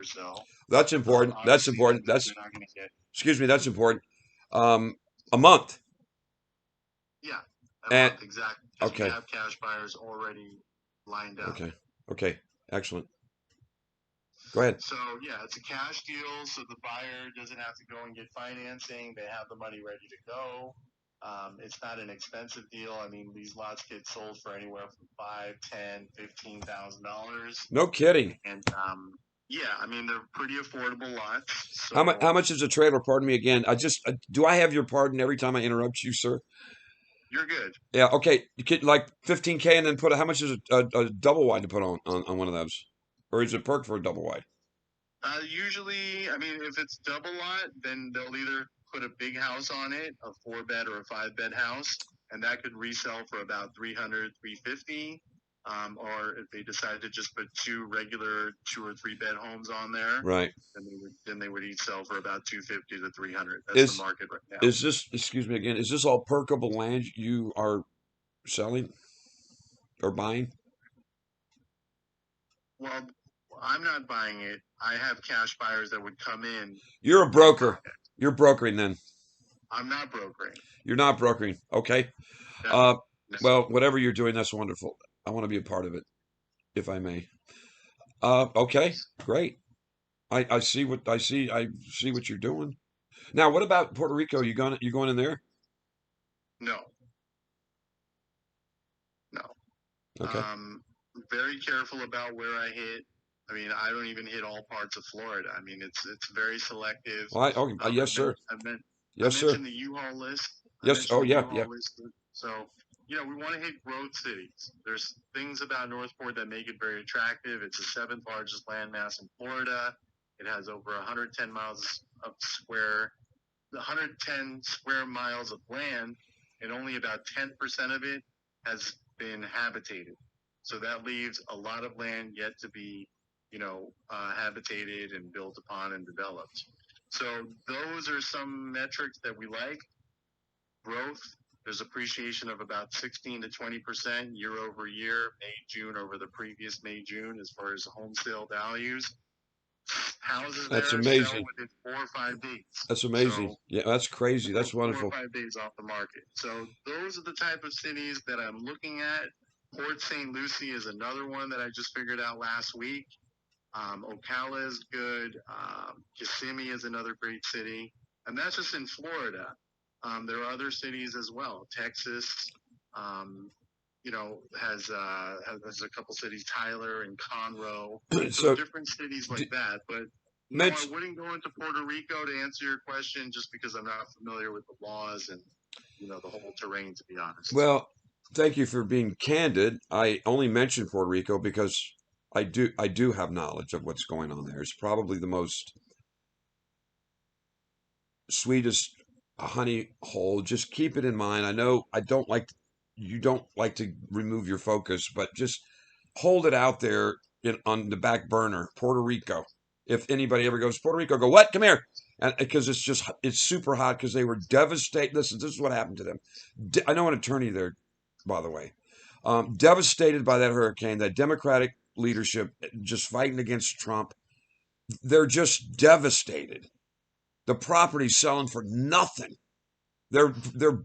or so. That's important. That's Obviously, important. they're not going to get, Excuse me. That's important. Um, a month. yeah, a And month exactly, because we okay, have cash buyers already lined up. okay, okay. Excellent. Go ahead. So yeah, it's a cash deal, so the buyer doesn't have to go and get financing. They have the money ready to go. It's not an expensive deal. I mean, these lots get sold for anywhere from five, ten, $15,000, No kidding. and yeah, I mean they're pretty affordable lots. How much? How So much is a trailer? Pardon me again. I just do. I have your pardon every time I interrupt you, sir. you're good. Yeah. Okay. You could like 15K and then put. How much is a double wide to put on one of those, or is it perk for a double wide? Usually, I mean, if it's double lot, then they'll either put a big house on it, a 4 bed or a 5 bed house, and that could resell for about 300, 350. Or if they decide to just put two regular 2 or 3 bed homes on there, Right. then they would each sell for about 250 to 300. That's the Is market right now. is this? Excuse me again. Is this all perkable land you are selling or buying? Well, I'm not buying it. I have cash buyers that would come in You're a and buy broker. it. You're brokering then. I'm not brokering. You're not brokering. Okay. No, Uh, no. well, whatever you're doing, that's wonderful. I want to be a part of it, if I may. Okay, great. I see what you're doing. Now, what about Puerto Rico? You going in there? No, no. Okay. Um, very careful about where I hit. I mean, I don't even hit all parts of Florida. I mean, it's very selective. Well, yes, I've been, sir. I Yes, sir. mentioned the U-Haul list. I Yes. mentioned Oh, the yeah, yeah. U-Haul list. So, we want to hit growth cities. There's things about Northport that make it very attractive. It's the seventh largest landmass in Florida. It has over 110 miles of 110 square miles of land, and only about 10% of it has been habitated. So that leaves a lot of land yet to be, habitated and built upon and developed. So those are some metrics that we like. Growth, there's appreciation of about 16 to 20% year over year, May, June over the previous May, June, as far as home sale values. Houses That's there sell amazing. within 4 or 5 days. That's amazing. So Yeah, that's crazy. That's four or wonderful. 5 days off the market. So those are the type of cities that I'm looking at. Port St. Lucie is another one that I just figured out last week. Ocala is good. Kissimmee is another great city, and that's just in Florida. There are other cities as well. Texas, has a couple cities, Tyler and Conroe. So So, different cities like d- that. But no, I Mitch, wouldn't go into Puerto Rico to answer your question just because I'm not familiar with the laws and the whole terrain. To be honest. well, thank you for being candid. I only mentioned Puerto Rico because I do have knowledge of what's going on there. It's probably the most sweetest honey hole. Just keep it in mind. I know you don't like to remove your focus, but just hold it out there on the back burner. Puerto Rico. If anybody ever goes Puerto Rico, go what? Come here, and because it's super hot because they were devastated. Listen, this is what happened to them. I know an attorney there, by the way, devastated by that hurricane. That Democratic leadership just fighting against Trump. They're just devastated. The property's selling for nothing. They're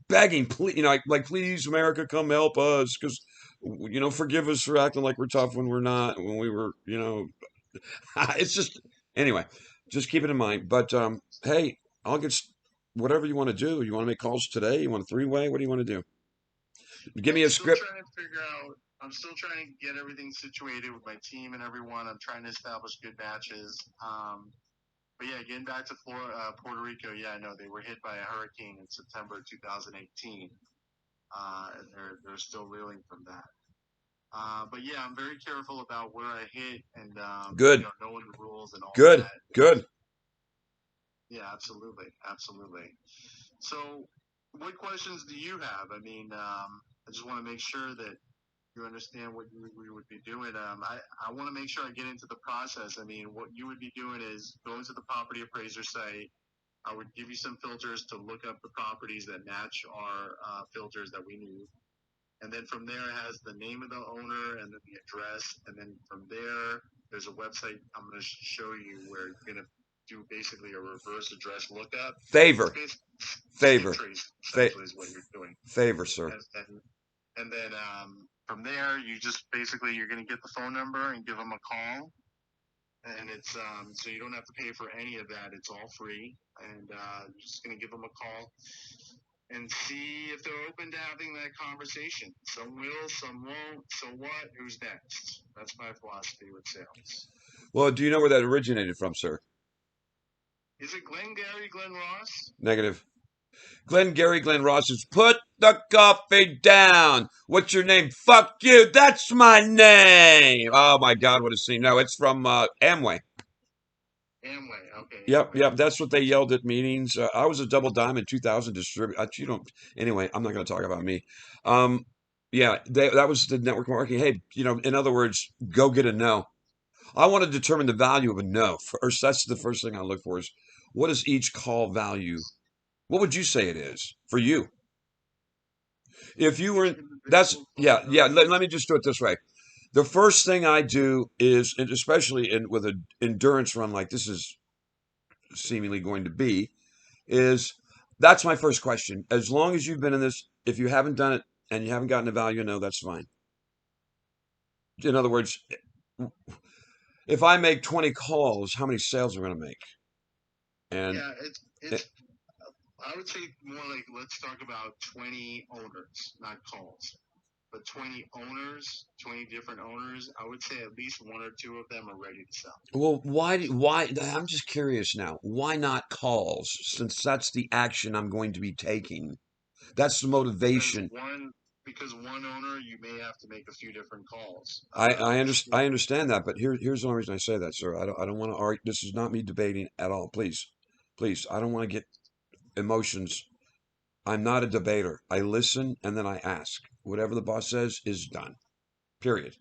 begging, please, like please, America, come help us, because forgive us for acting like we're tough when we're not, when we were, it's just anyway, just keep it in mind. But hey, I'll get whatever you want to do. You want to make calls today? You want a three-way? What do you want to do? Give me I'm a still script. trying to figure out. I'm still trying to get everything situated with my team and everyone. I'm trying to establish good matches. But yeah, getting back to Puerto Rico, yeah, I know they were hit by a hurricane in September 2018, and they're still reeling from that. But yeah, I'm very careful about where I hit and Good, knowing the rules and all good, that. good. Yeah, absolutely, absolutely. So, what questions do you have? I mean, I just want to make sure that you understand what we would be doing. I want to make sure I get into the process. I mean, what you would be doing is going to the property appraiser site. I would give you some filters to look up the properties that match our filters that we need. And then from there, it has the name of the owner and then the address. And then from there, there's a website I'm going to show you where you're going to do basically a reverse address lookup. Favor, It's skip favor, trace fa- essentially is what you're doing, favor, sir. and then from there you just basically you're going to get the phone number and give them a call, and it's so you don't have to pay for any of that. It's all free, and you're just going to give them a call and see if they're open to having that conversation. Some will, some won't. So what? Who's next? That's my philosophy with sales. Well, do you know where that originated from, sir? Is it Glengarry Glen Ross? Negative. Glen Ross is put the coffee down. What's your name? Fuck you. That's my name. Oh my God, what a scene. No, it's from Amway. Amway, okay. Yep, Amway. yep. That's what they yelled at meetings. I was a Double Diamond 2000 distributor. You don't. Anyway, I'm not going to talk about me. Yeah, that was the network marketing. Hey, in other words, go get a no. I want to determine the value of a no first. That's the first thing I look for is what is each call value? What would you say it is for you? If you were, that's, yeah. Let me just do it this way. The first thing I do is, and especially with an endurance run like this is seemingly going to be, is that's my first question. As long as you've been in this, if you haven't done it and you haven't gotten a value, no, that's fine. In other words, if I make 20 calls, how many sales are we going to make? And yeah, it's I would say more like let's talk about 20 owners, not calls. But 20 owners, 20 different owners, I would say at least one or two of them are ready to sell. well, why? I'm just curious now. Why not calls? Since that's the action I'm going to be taking. That's the motivation. Because one owner, you may have to make a few different calls. I understand that, but here's the only reason I say that, sir. I don't want to argue. This is not me debating at all. Please, I don't want to get emotions. I'm not a debater. I listen and then I ask. Whatever the boss says is done. Period.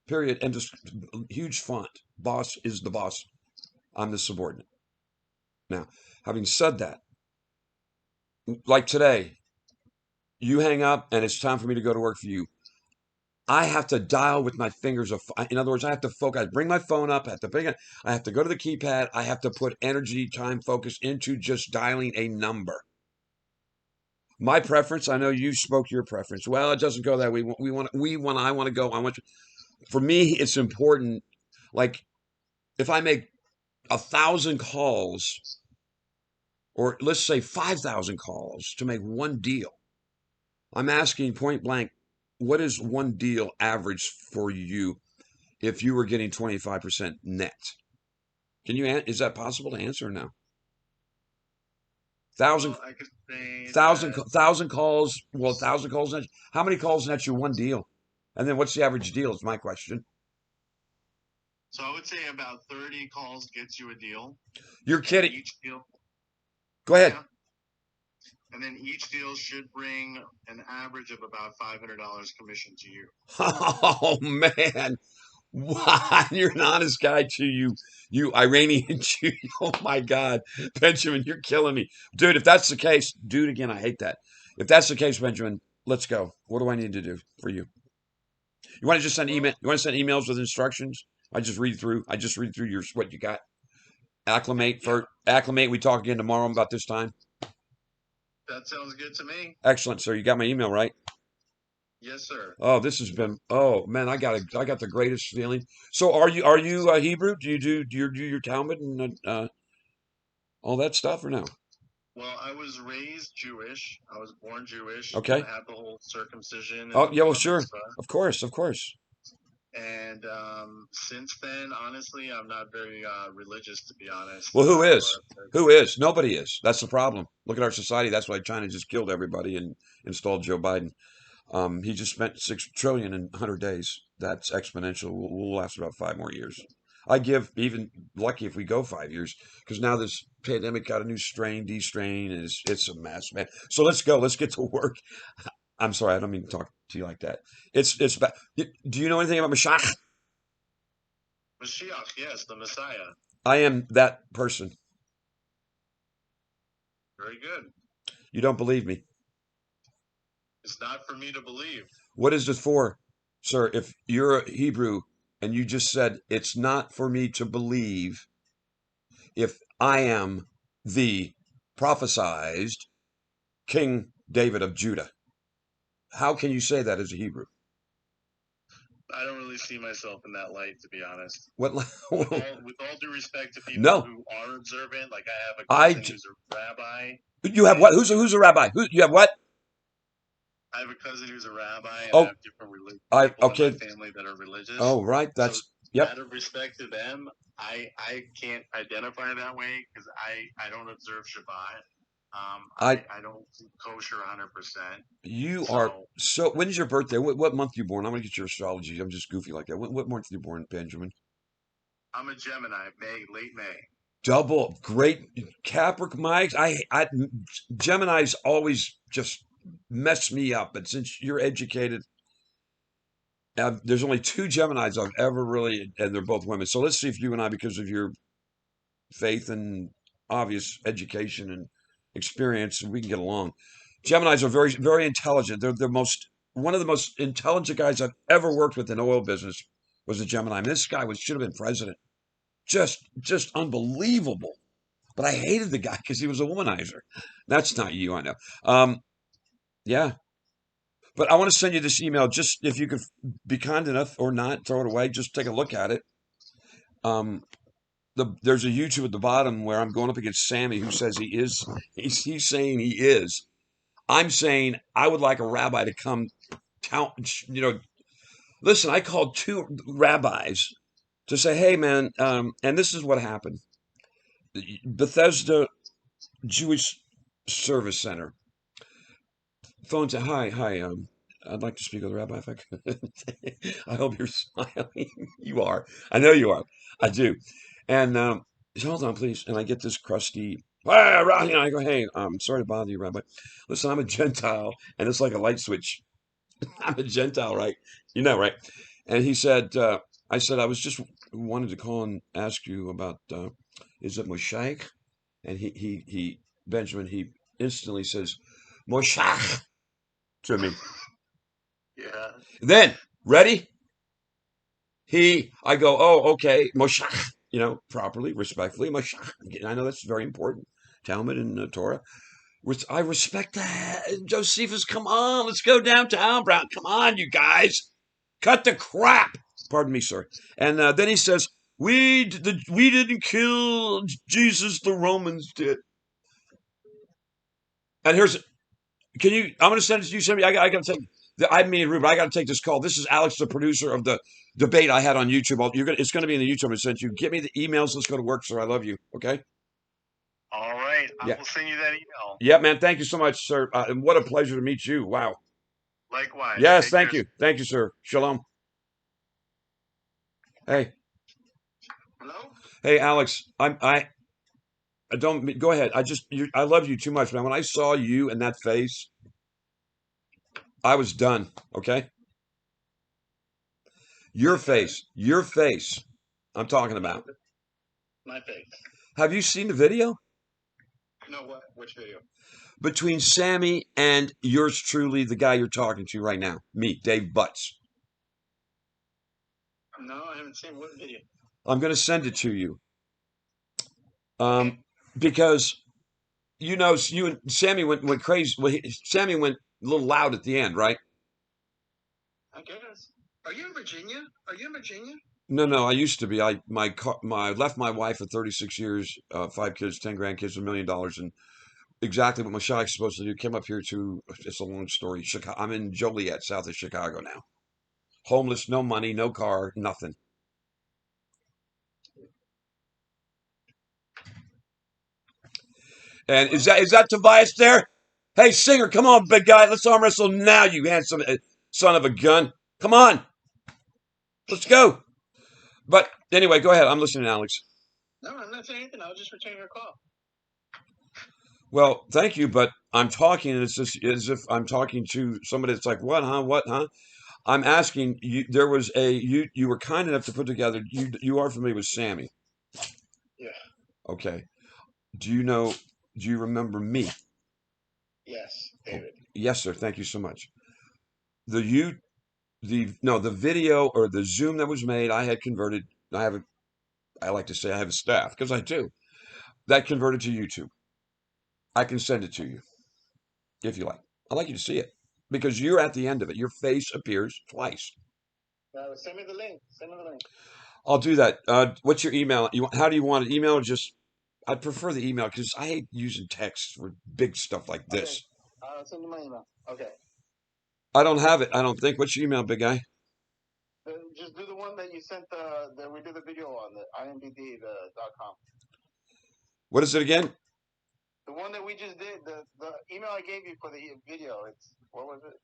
Period. And just huge font. Boss is the boss. I'm the subordinate. Now, having said that, like today, you hang up and it's time for me to go to work for you. I have to dial with my fingers. In other words, I have to focus. I bring my phone up. I have to go to the keypad. I have to put energy, time, focus into just dialing a number. My preference. I know you spoke your preference. Well, it doesn't go that way. I want to go. For me, it's important. Like if I make 1,000 calls, or let's say 5,000 calls to make one deal, I'm asking point blank, what is one deal average for you if you were getting 25% net? Is that possible to answer or no? Thousand, Well, I could say thousand calls. Well, 1,000 calls net. How many calls net you one deal? And then what's the average deal is my question. So I would say about 30 calls gets you a deal. You're kidding. Each deal. Go ahead. Yeah. And then each deal should bring an average of about $500 commission to you. Oh man. Wow, you're an honest guy too, you Iranian Jew. Oh my God, Benjamin, you're killing me, dude. If that's the case, dude, again, I hate that. If that's the case, Benjamin, let's go. What do I need to do for you? You want to just send email? You want to send emails with instructions? I just read through your what you got. Acclimate. We talk again tomorrow about this time. That sounds good to me. Excellent, sir. You got my email right? Yes, sir. Oh, this has been. Oh man, I got the greatest feeling. So, are you Hebrew? Do you do your Talmud and all that stuff or no? Well, I was raised Jewish. I was born Jewish. Okay. I had the whole circumcision. Oh yeah, well sure, of course. And since then, honestly, I'm not very religious, to be honest. Well, who is? Who is? Nobody is. That's the problem. Look at our society. That's why China just killed everybody and installed Joe Biden. He just spent $6 trillion in 100 days. That's exponential. We'll last about 5 more years. I give even lucky if we go 5 years because now this pandemic got a new strain, D strain, and it's a mess, man. So let's go. Let's get to work. I'm sorry, I don't mean to talk to you like that. It's about. Do you know anything about Mashiach? Mashiach, yes, the Messiah. I am that person. Very good. You don't believe me? It's not for me to believe. What is it for, sir? If you're a Hebrew and you just said it's not for me to believe if I am the prophesied King David of Judah. How can you say that as a Hebrew? I don't really see myself in that light, to be honest. What? With all due respect to people No, who are observant, like I have a I. cousin who's a rabbi, You have what? and Who's a rabbi? You have what? I have a cousin who's a rabbi, and I Oh, have different people in my okay. family that are religious. Oh, right. So, That's yep. out of respect to them, I can't identify that way because I don't observe Shabbat. I don't keep kosher 100%. You are So so. When's your birthday? What month you born? I'm gonna get your astrology. I'm just goofy like that. What month you born, Benjamin? I'm a Gemini, late May. Double great Capricorn. I Gemini's always just mess me up. But since you're educated, there's only two Geminis I've ever really, and they're both women. So let's see if you and I, because of your faith and obvious education and experience, we can get along. Geminis are very, very intelligent. They're the most one of the most intelligent guys I've ever worked with in oil business was a Gemini. I mean, this guy should have been president. Just unbelievable. But I hated the guy because he was a womanizer. That's not you, I know. Yeah. But I want to send you this email. Just if you could be kind enough or not, throw it away. Just take a look at it. Um, there's a YouTube at the bottom where I'm going up against Sammy, who says he is. He's saying he is. I'm saying I would like a rabbi to come. Listen. I called two rabbis to say, hey, man, and this is what happened. Bethesda Jewish Service Center. Phone said, hi, I'd like to speak with the rabbi if I could. I hope you're smiling. You are. I know you are. I do. And he said, hold on, please. And I get this crusty, I go, hey, I'm sorry to bother you, Rabbi. Listen, I'm a Gentile, and it's like a light switch. I'm a Gentile, right? You know, right? And he said, I said, I was just wanted to call and ask you about, is it Moshaich? And Benjamin, he instantly says, Moshach to me. Yeah. Then, ready? I go, oh, okay, Moshach, properly, respectfully, Moshach. I know that's very important. Talmud and Torah. I respect that. Josephus, come on, let's go downtown, Brown. Come on, you guys. Cut the crap. Pardon me, sir. And then he says, we didn't kill Jesus, the Romans did. And I'm going to send it to you, Sammy. I got to take, I mean, Ruben, I got to take this call. This is Alex, the producer of the debate I had on YouTube. It's going to be in the YouTube. I sent you. Get me the emails. Let's go to work, sir. I love you. Okay. All right. Yeah. I will send you that email. Yeah, man. Thank you so much, sir. And what a pleasure to meet you. Wow. Likewise. Yes. Thank you. Thank you, sir. Shalom. Hey. Hello? Hey, Alex. I don't go ahead. I love you too much, man. When I saw you and that face, I was done. Okay. Your face. I'm talking about. My face. Have you seen the video? No, what? Which video? Between Sammy and yours truly, the guy you're talking to right now, me, Dave Butts. No, I haven't seen what video. I'm going to send it to you. Okay. Because you and Sammy went crazy. Sammy went a little loud at the end, right? I guess. Are you in Virginia? No. I used to be. I left my wife for 36 years, 5 kids, 10 grandkids, $1 million, and exactly what Moshiach's supposed to do. Came up here to. It's a long story. Chicago. I'm in Joliet, south of Chicago now. Homeless, no money, no car, nothing. And is that Tobias there? Hey, Singer, come on, big guy. Let's arm wrestle now, you handsome son of a gun. Come on. Let's go. But anyway, go ahead. I'm listening, Alex. No, I'm not saying anything. I'll just return your call. Well, thank you, but I'm talking, and it's just as if I'm talking to somebody that's like, what, huh? I'm asking you. There was you were kind enough to put together. You are familiar with Sammy? Yeah. Okay. Do you remember me? Yes, David. Yes, sir. Thank you so much. the video or the Zoom that was made, I had converted. I like to say I have a staff because I do. That converted to YouTube. I can send it to you if you like. I'd like you to see it because you're at the end of it. Your face appears twice. Send me the link. Send me the link. I'll do that. What's your email? How do you want it? Email or just? I'd prefer the email because I hate using text for big stuff like Okay. this. I'll send you my email. Okay. I don't have it. I don't think. What's your email, big guy? Just do the one that you sent that we did the video on, the imbd.com. What is it again? The one that we just did, the email I gave you for the video, what was it?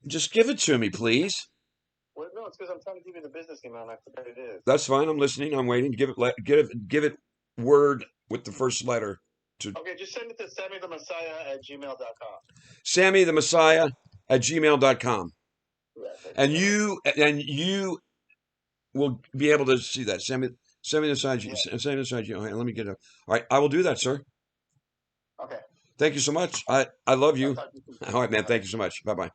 Just give it to me, please. Well, no, it's because I'm trying to give you the business email and I forgot it is. That's fine. I'm listening. I'm waiting. Give it word with the first letter. Okay, just send it to SammyTheMessiah@gmail.com. SammyTheMessiah@gmail.com. Yes, And you will be able to see that. Send me the side. Yeah. Send me the side. Okay, let me get it. All right, I will do that, sir. Okay. Thank you so much. I love you. I'll talk to you soon. All right, man. Thank you so much. Bye bye.